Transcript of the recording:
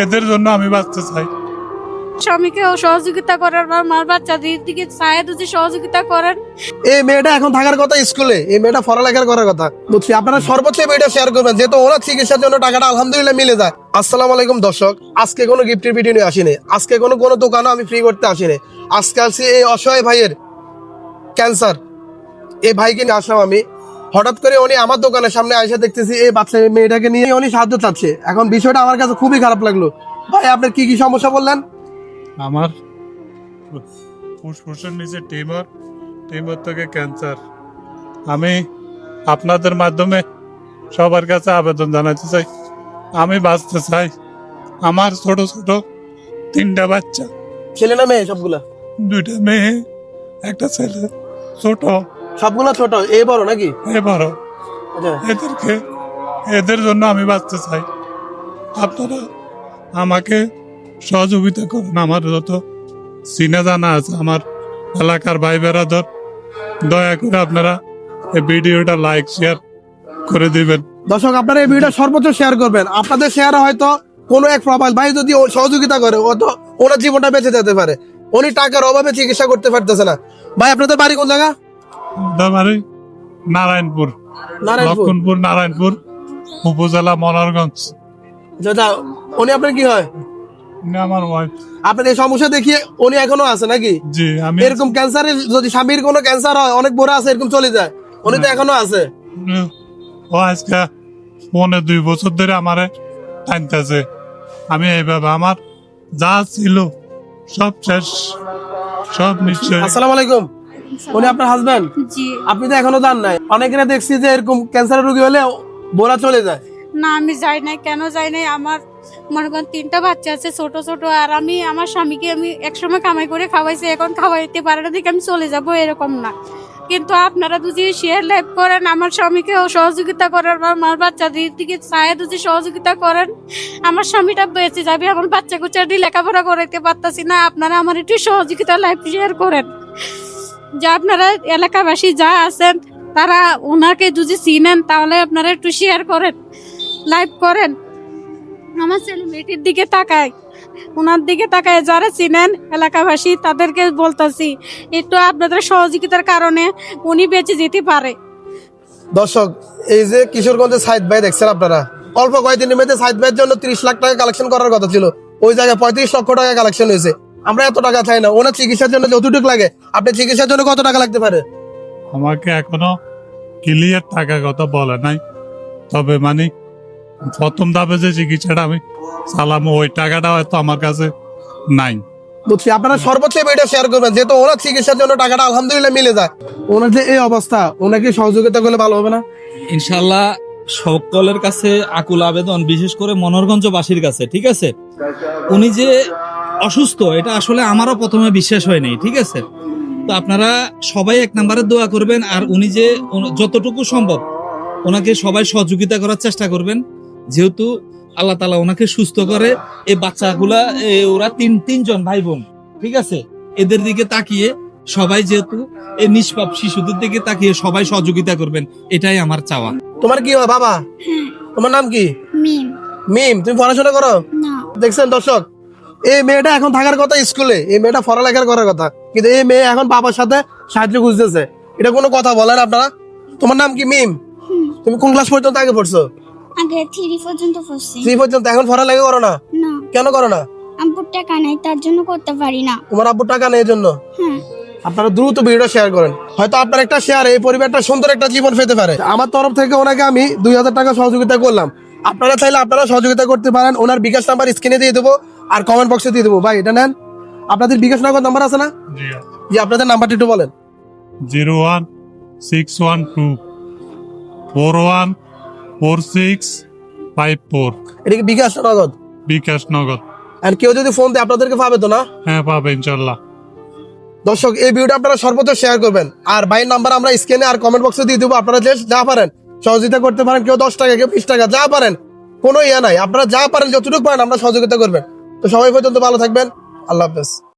এদের জন্য আমি বাঁচতে চাই। স্বামীকে সহযোগিতা করেন, আমার বাচ্চাদের দিকে চায় যদি সহযোগিতা করেন। এই মেয়েটা এখন থাকার কথা স্কুলে, এই মেয়েটা পড়ালেখার করার কথা বুঝছি। আপনারা সর্বোচ্চ ভিডিও শেয়ার করবেন যেহেতু ওনার চিকিৎসার জন্য টাকাটা আলহামদুলিল্লাহ মিলে যায়। আসসালামু আলাইকুম দর্শক, আজকে কোনো গিফটের ভিডিও নিয়ে আসিনি, আজকে কোনো দোকানও আমি ফ্রি করতে আসিনি। আজকে আসছি এই অসহায় ভাইয়ের ক্যান্সার, এই ভাইকে নিয়ে আসলাম আমি। হঠাৎ করে উনি আমার দোকানের সামনে এসে দেখতেছি এই বাচ্চা মেয়েটাকে নিয়ে উনি সাহায্য চাচ্ছে। এখন বিষয়টা আমার কাছে খুবই খারাপ লাগলো। ভাই আপনার কি কি সমস্যা বললেন? আমার ফুসফুসের নিচে টিউমার থেকে ক্যান্সার। আমি আপনাদের মাধ্যমে সবার কাছে আবেদন জানাতে চাই, আমি বাঁচতে চাই। আমার ছোট ছোট 3টা বাচ্চা, ছেলে না মেয়ে? সবগুলা 2টা মেয়ে, একটা ছেলে। ছোট, সবগুলা ছোট? এই বড় নাকি? এবারও আচ্ছা। এদের জন্য আমি বাঁচতে চাই। আপনারা আমাকে সহযোগিতা করুন। আমার যত চিনা জানা আছে, আমার এলাকার ভাই বেড়াদর, দয়া করে আপনারা এই ভিডিওটা লাইক শেয়ার করে দিবেন। দর্শক আপনারা এই ভিডিওটা সর্বোচ্চ শেয়ার করবেন। আপনাদের শেয়ারে হয়তো কোনো এক প্রবাস ভাই যদি সহযোগিতা করে, ও তো ওনার জীবনটা বেঁচে যেতে পারে। উনি টাকার অভাবে চিকিৎসা করতে পারতেছে না। ভাই আপনাদের বাড়ি কোন জায়গা? আমাদের বাড়ি নারায়ণপুর, লক্ষণপুর, নারায়ণপুর উপজেলা, মনোহরগঞ্জ। দাদা উনি আপনার কি হয়? আমার ওয়াইফ। আপনার এই সমস্যা দেখিয়ে উনি এখনো আছে নাকি? জি, আমি এরকম ক্যান্সারে যদি স্বামীর কোনো ক্যান্সার হয়, অনেক বড় আছে, এরকম চলে যায়, উনি তো এখনো আছে। ও আজকে 2.5 বছর ধরে আমারে টানতেছে। আমি এইভাবে আমার যা ছিল সব শেষ, সব নিশ্চয়। আসসালামু আলাইকুম। উনি আপনার হাজবেন্ড? জি। আপনি তো এখনো যান নাই। অনেকেরা দেখছি যে এরকম ক্যান্সারের রোগী হলে বোরা চলে যায়। না আমি যাই নাই, কেন যাই নাই? আমার মনে করেন 3টা বাচ্চা আছে ছোট ছোট, আর আমি আমার স্বামীকে আমি একসময় কামাই করে খাওয়াইছি, এখন খাওয়াইতে পারে না দেখে আমি চলে যাব, এরকম না। কিন্তু আপনারা যদি শেয়ার লাইভ করেন, আমার স্বামীকে সহযোগিতা করেন, আমার বাচ্চাদের দিকে চায় যদি সহযোগিতা করেন, আমার স্বামীটা বেঁচে যাবে। আমার বাচ্চা কুচ্চা দিয়ে লেখাপড়া করাইতে পারতাছি না, আপনারা আমার একটু সহযোগিতা লাইভ শেয়ার করেন। যা আপনারা এলাকাবাসী যা আছেন তারা ওনাকে যদি চিনেন তাহলে আপনারা একটু শেয়ার করেন, লাইভ করেন। আমার ছেলে মেয়েটির দিকে তাকায়, ওনার দিকে তাকায়, যারা চিনেন এলাকাবাসী তাদেরকে বলতেছি একটু আপনাদের সহযোগিতার কারণে উনি বেঁচে যেতে পারে। দর্শক এই যে কিশোরগঞ্জের সাইদ ভাই দেখছেন আপনারা, অল্প কয়েকদিনের মধ্যে সাইদ ভাইয়ের জন্য 30 লাখ টাকা কালেকশন করার কথা ছিল, ওই জায়গায় 35 লক্ষ টাকা কালেকশন হয়েছে। আমরা এত টাকা চাই না, ওনার চিকিৎসার জন্য যতটুকু লাগে। আপনার চিকিৎসার জন্য কত টাকা লাগতে পারে? আমাকে এখনো ক্লিয়ার টাকার কথা বলে নাই, তবে মানে প্রথম ধাপে যে চিকিৎসাটা আমি চালামো ওই টাকাটা হয়তো আমার কাছে নাই। বুঝছি। আপনারা সর্বোচ্চ ভিডিও শেয়ার করবেন যেহেতু ওনার চিকিৎসার জন্য টাকাটা আলহামদুলিল্লাহ মিলে যায়। ওনার যে এই অবস্থা, ওনাকে সহযোগিতা করলে ভালো হবে না? ইনশাল্লাহ সকলের কাছে আকুল আবেদন, বিশেষ করে মনোহরগঞ্জবাসীর কাছে, ঠিক আছে? উনি যে অসুস্থ এটা আসলে আমারও প্রথমে বিশ্বাস হয়নি, ঠিক আছে? তো আপনারা সবাই 1 নম্বরে দোয়া করবেন, আর উনি যে যতটুকু সম্ভব ওনাকে সবাই সহযোগিতা করার চেষ্টা করবেন, যেহেতু আল্লাহ তাআলা ওনাকে সুস্থ করে। এই বাচ্চাগুলা ওরা তিনজন ভাই বোন, ঠিক আছে? এদের দিকে তাকিয়ে সবাই, যেহেতু এই নিষ্পাপ শিশুদের দিকে তাকিয়ে সবাই সহযোগিতা করবেন, এটাই আমার চাওয়া। তোমার কি হয় বাবা? তোমার নাম কি? মিম। মিম, তুমি পড়াশোনা করো? না। দেখছেন দর্শক, এই মেয়েটা এখন থাকার কথা স্কুলে, এই মেয়েটা পড়ালেখার করার কথা, কিন্তু এই মেয়ে এখন বাবার সাথে সাহায্য খুঁজতেছে। এটা কোনো কথা বলেন আপনারা? তোমার নাম কি মিম? তুমি কোন ক্লাস পর্যন্ত আগে পড়ছো? আগে 3 পর্যন্ত পড়ছি। 3 পর্যন্ত। এখন পড়ালেখা করো না? না, কেন করো না? আব্বুর টাকা নাই, তার জন্য করতে পারি না। তোমার আব্বুর টাকা নেই জন্য? হ্যাঁ। আপনারা দ্রুত ভিডিও শেয়ার করেন, হয়তো আপনার একটা শেয়ার এই পরিবারটা সুন্দর একটা জীবন পেতে পারে। আমার তরফ থেকে ওনাকে আমি 2000 টাকা সহযোগিতা করলাম। আপনারা চাইলে আপনারা সহযোগিতা করতে পারেন। ওনার বিকাশ নাম্বার স্ক্রিনে দিয়ে দেবো আর কমেন্ট বক্সে দিয়ে দেবো। ভাই এটা নেন, আপনাদের বিকাশ নগদ নাম্বার আছে না? জি, আপনাদের নাম্বারটা একটু বলেন। 01612 414654। এটা কি বিকাশ নগদ? বিকাশ নগদ। আর কেউ যদি ফোন দেয় আপনাদেরকে পাবে তো না? হ্যাঁ, পাবে ইনশাল্লাহ। দর্শক এই ভিডিওটা আপনারা সর্বোচ্চ শেয়ার করবেন, আর ভাইয়ের নাম্বার আমরা স্ক্রিনে আর কমেন্ট বক্সে দিয়ে দেবো। আপনারা যা পারেন সহযোগিতা করতে পারেন, কেউ 10 টাকা, কেউ 20 টাকা, যা পারেন, কোনো ইয়ে নাই। আপনারা যা পারেন যতটুকু পারেন আমরা সহযোগিতা করবেন। তো সবাই পর্যন্ত ভালো থাকবেন, আল্লাহ হাফেজ।